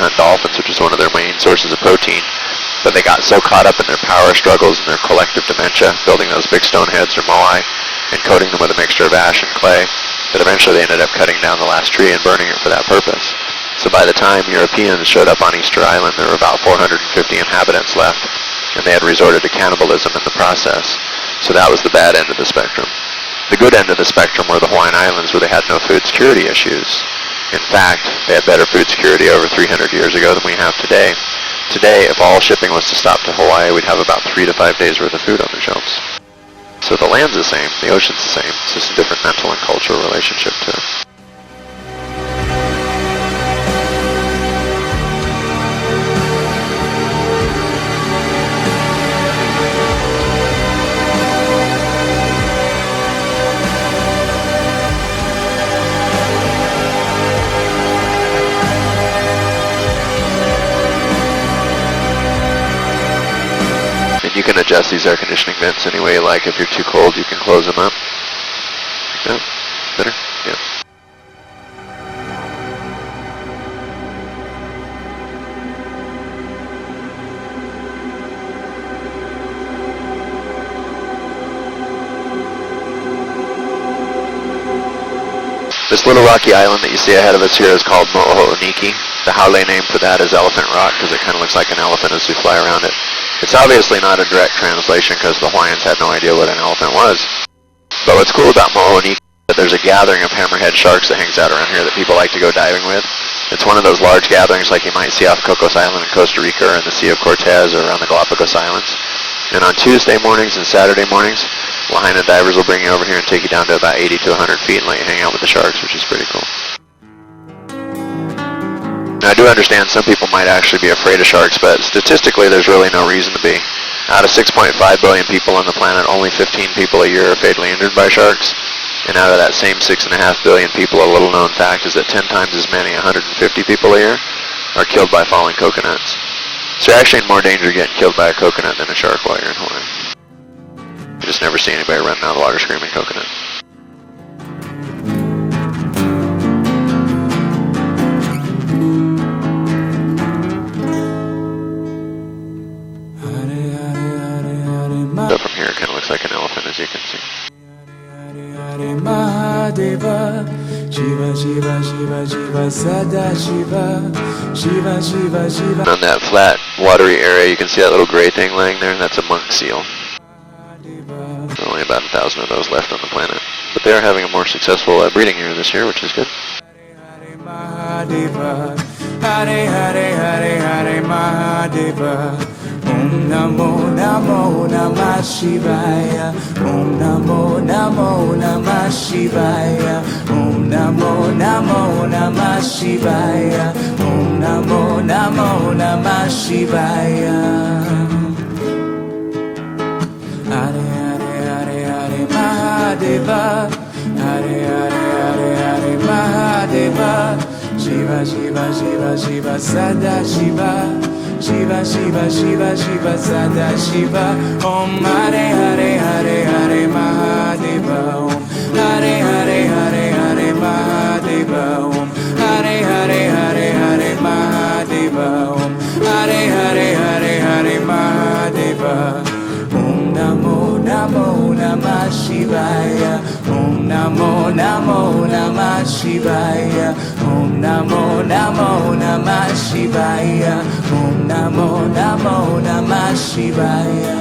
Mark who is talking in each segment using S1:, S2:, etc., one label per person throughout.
S1: hunt dolphins, which is one of their main sources of protein. But they got so caught up in their power struggles and their collective dementia, building those big stone heads or moai, and coating them with a mixture of ash and clay, that eventually they ended up cutting down the last tree and burning it for that purpose. So by the time Europeans showed up on Easter Island, there were about 450 inhabitants left, and they had resorted to cannibalism in the process. So that was the bad end of the spectrum. The good end of the spectrum were the Hawaiian Islands, where they had no food security issues. In fact, they had better food security over 300 years ago than we have today. Today, if all shipping was to stop to Hawaii, we'd have about 3 to 5 days worth of food on the shelves. So the land's the same, the ocean's the same, it's just a different mental and cultural relationship to it. You can adjust these air conditioning vents any way you like. If you're too cold, you can close them up. Yeah, better? Yeah. This little rocky island that you see ahead of us here is called Mo'ohoniki. The Haole name for that is Elephant Rock because it kind of looks like an elephant as we fly around it. It's obviously not a direct translation because the Hawaiians had no idea what an elephant was. But what's cool about Mo'ohoniki is that there's a gathering of hammerhead sharks that hangs out around here that people like to go diving with. It's one of those large gatherings like you might see off Cocos Island in Costa Rica or in the Sea of Cortez or around the Galapagos Islands. And on Tuesday mornings and Saturday mornings, Lahaina divers will bring you over here and take you down to about 80 to 100 feet and let you hang out with the sharks, which is pretty cool. Now, I do understand some people might actually be afraid of sharks, but statistically there's really no reason to be. Out of 6.5 billion people on the planet, only 15 people a year are fatally injured by sharks. And out of that same 6.5 billion people, a little known fact is that 10 times as many, 150 people a year, are killed by falling coconuts. So you're actually in more danger of getting killed by a coconut than a shark while you're in Hawaii. You just never see anybody running out of the water screaming coconut. So from here it kind of looks like an elephant, as you can see. On that flat, watery area, you can see that little gray thing laying there. That's a monk seal. There's only about 1,000 of those left on the planet. But they are having a more successful breeding year this year, which is good. Hare Hare Hare Hare Mahadeva. Om Namo Namo Namah Shivaya. Om Namo Namo Namah Shivaya. Om Namo Namo Namah Shivaya. Om Namo Namo Namah Shivaya. Hare Hare Hare Hare Mahadeva. Hare Hare Hare Hare Mahadeva. Shiva Shiva Shiva Shiva Sada Shiva. Shiva Shiva Shiva Shiva Sada Shiva. Om Hare Hare Hare Hare Mahadeva. Om Hare Hare Hare Hare Mahadeva. Om Hare Hare Hare Hare Mahadeva. Om Hare Hare Hare Hare Mahadeva. Om Namo Namo Namah Shivaya. Om Namo Namo Namah Shivaya. Om Namo Namo Namah Shivaya. Om Namo Namo Namah Shivaya.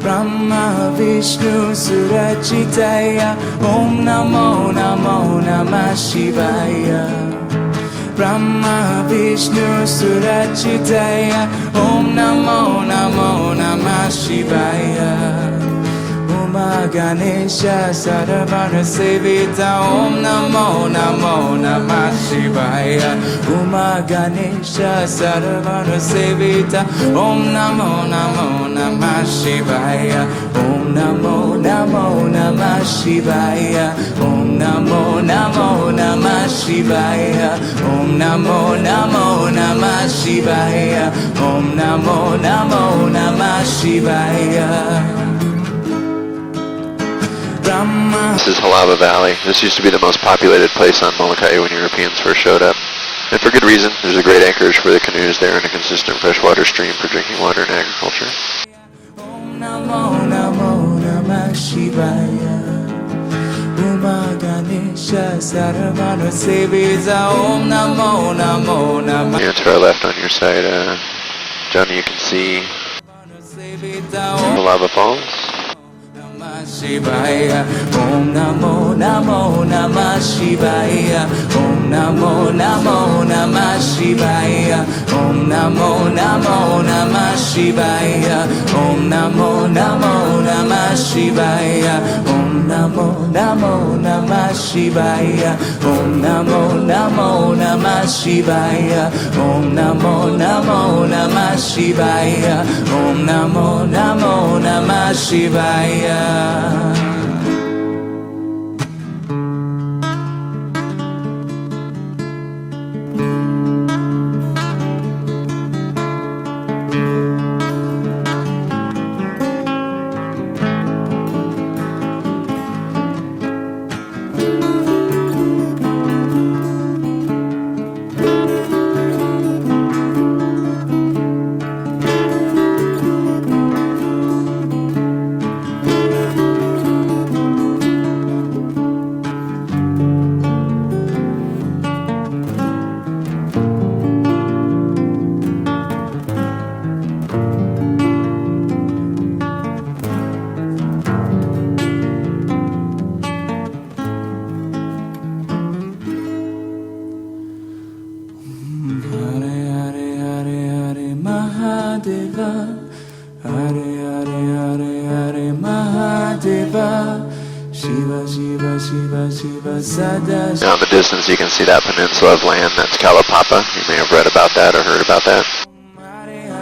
S1: Brahma Vishnu Surachitaya. Om Namo Namo Namah Shivaya. Brahma Vishnu Surachitaya. Om Namo Namo Namah Shivaya. Uma Ganesha Saravana Sevita. Om Namo Namo Namah Shivaya. Uma Ganesha Saravana Sevita. Om Namo Namo Namah Shivaya. Om Namo Namo Namah Shivaya. Om Namo Namo Namah Shivaya. Om Namo Namo Namah Shivaya. Om Namo Namo Namah Shivaya. This is Halava Valley. This used to be the most populated place on Molokai when Europeans first showed up. And for good reason. There's a great anchorage for the canoes there and a consistent freshwater stream for drinking water and agriculture. And to our left on your side, Johnny, you can see the lava falls. Shivaya, Om Namo Namo Namah Shivaya, Om Namo Namo Namah Shivaya, Om Namo Namo Namah Shivaya, Om Namo Namo Namah Shivaya, Om Namo Namo Namah Shivaya, Om Namo Namo Namah Shivaya, Om Namo Namo Namah Shivaya, Om Namo Namo Namah Shivaya. Now in the distance you can see that peninsula of land, that's Kalapapa. You may have read about that or heard about that.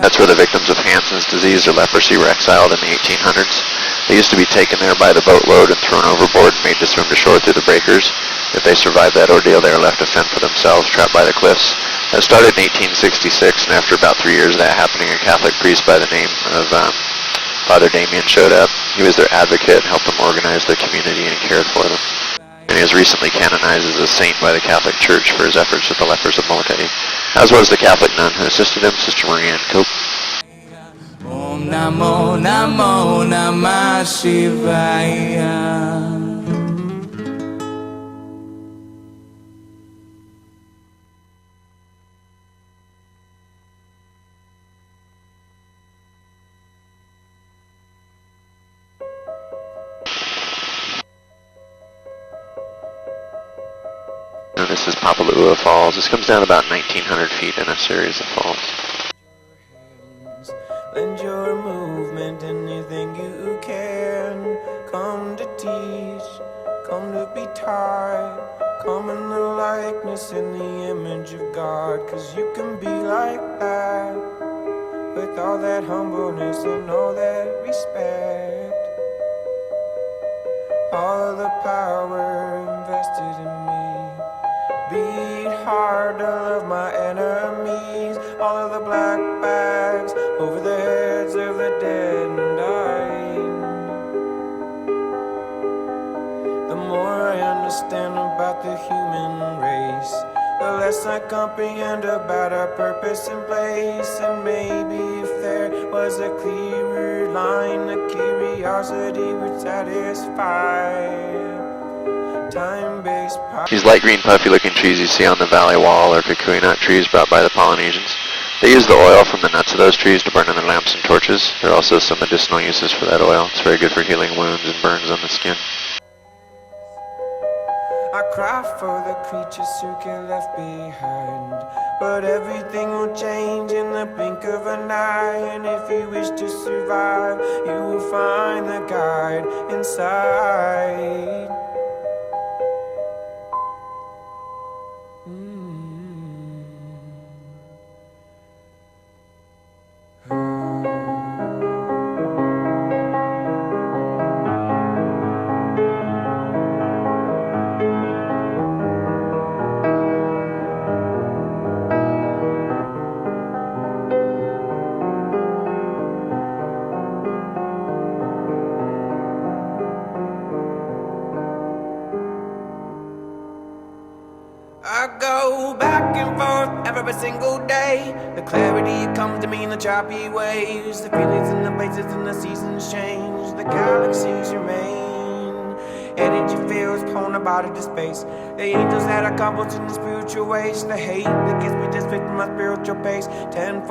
S1: That's where the victims of Hansen's disease or leprosy were exiled in the 1800s. They used to be taken there by the boatload and thrown overboard and made to swim to shore through the breakers. If they survived that ordeal, they were left to fend for themselves, trapped by the cliffs. That started in 1866, and after about 3 years of that happening, a Catholic priest by the name of Father Damien showed up. He was their advocate, helped them organize their community, and he cared for them. And he was recently canonized as a saint by the Catholic Church for his efforts with the lepers of Molokai, as was the Catholic nun who assisted him, Sister Maria Ann Cope. Om Namo Namo Namah Shivaya. And this is Papalua Falls. This comes down about 1,900 feet in a series of falls. Lend your movement anything you can. Come to teach, come to be taught. Come in the likeness and the image of God. 'Cause you can be like that, with all that humbleness and all that respect. All of the power invested in me. Beat hard to love my enemies. All of the black bags over the heads of the dead and dying. The more I understand about the human race, the less I comprehend about our purpose and place. And maybe if there was a clearer line, the curiosity would satisfy. These light green puffy looking trees you see on the valley wall are kukui nut trees brought by the Polynesians. They use the oil from the nuts of those trees to burn in their lamps and torches. There are also some medicinal uses for that oil. It's very good for healing wounds and burns on the skin. I cry for the creatures who get left behind, but everything will change in the blink of an eye. And if you wish to survive, you will find the guide inside.
S2: every single day. The clarity comes to me in the choppy waves. The feelings and the places and the seasons change. The galaxies remain. Energy feels pulling about into space. The angels that are composed in the spiritual ways. The hate that gets me displaced from my spiritual base. Tenfold.